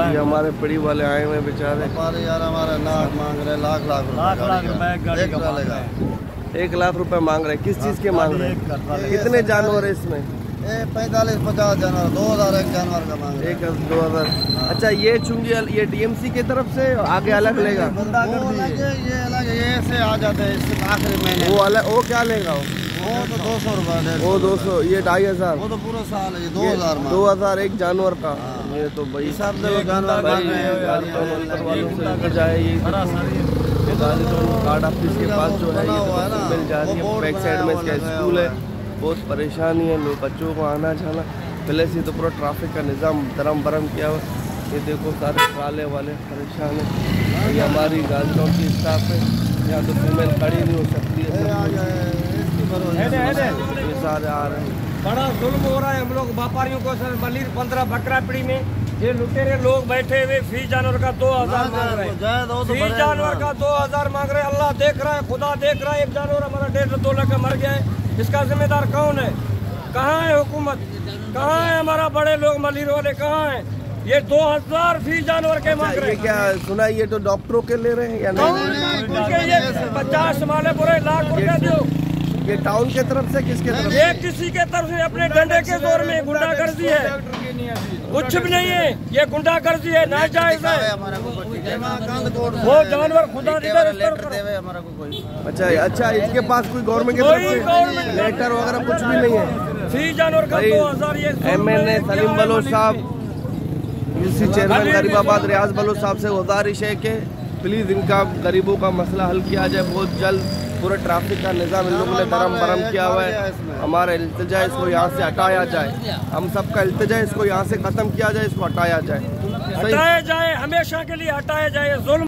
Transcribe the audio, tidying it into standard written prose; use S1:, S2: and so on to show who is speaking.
S1: ये हमारे पड़ी वाले आए हुए बेचारे।
S2: हमारे यार हमारा लाख मांग रहे, लाख रुपए गाड़ी का
S1: 1 लाख रुपए मांग रहे। किस चीज के मांग रहे हैं? कितने जानवर है इसमें?
S2: 45-50 जानवर, 2000 एक जानवर का मांग रहे।
S1: 2000। अच्छा, ये चुंगी ये डीएमसी की तरफ से आगे अलग लेगा?
S2: ये अलग, ये से आ जाते हैं इससे आखिरी महीने।
S1: वो अलग, वो क्या लेगा?
S2: वो तो 200 रुपए।
S1: वो 200, ये 2500।
S2: वो तो पूरा साल है, 2000
S1: 2000 एक जानवर का। ये तो भाई
S2: हिसाब से जानवर
S1: जाए। ये कार्ड ऑफिस के पास जो है मिल जा रही है। बैक साइड में इसका स्कूल है। बहुत परेशानी है लोग, बच्चों को आना जाना। पहले से तो पूरा ट्रैफिक का निज़ाम धर्म बरम किया हुआ। ये देखो सारे ट्राले वाले परेशान है। ये हमारी गाड़ियों की स्टाफ है। यहाँ तो फीमेल खड़ी नहीं हो सकती है। ये सारे आ रहे हैं।
S3: बड़ा जुल्म हो रहा है हम लोग व्यापारियों को। सर मलिर 15 बकरा पीड़ी में ये लुटेरे लोग बैठे हुए फी जानवर का 2000 मांग रहे हैं। फी जानवर का 2000 मांग रहे हैं। अल्लाह देख रहा है, खुदा देख रहा है। एक जानवर हमारा 1.5-2 लाख का मर गया है। इसका जिम्मेदार कौन है? कहाँ है हुकूमत? कहाँ है हमारा बड़े लोग मलिर वाले? कहाँ है? ये 2000 फी जानवर के मांग रहे हैं।
S1: क्या सुना? ये तो डॉक्टरों के ले रहे हैं या नहीं?
S3: ये 50 माले बुरे लाख रुपए दो।
S1: ये टाउन के तरफ से किसके तरफ?
S3: ये किसी के तरफ से अपने डंडे के जोर में गुंडागर्दी है। कुछ भी नहीं है, ये गुंडागर्दी है, नाजायज है। वो जानवर खुदा
S1: अच्छा, इसके पास कोई गवर्नमेंट के लेटर वगैरह कुछ भी नहीं है?
S3: फी जानवर का 2000।
S1: MNA सलीम बलोच साहब, यूसी चेयरमैन गरीबाबाद रियाज बलोच साहब से गुजारिश है कि प्लीज़ इनका गरीबों का मसला हल किया जाए बहुत जल्द। पूरा ट्रैफिक का निज़ाम इन लोगों ने धर्म बरम किया हुआ है। हमारा इल्तिजा इसको यहाँ से हटाया जाए। हम सबका इल्तिजा इसको यहाँ से ख़त्म किया जाए, इसको हटाया जाए,
S3: हटाया जाए, हमेशा के लिए हटाया जाए। जुल्म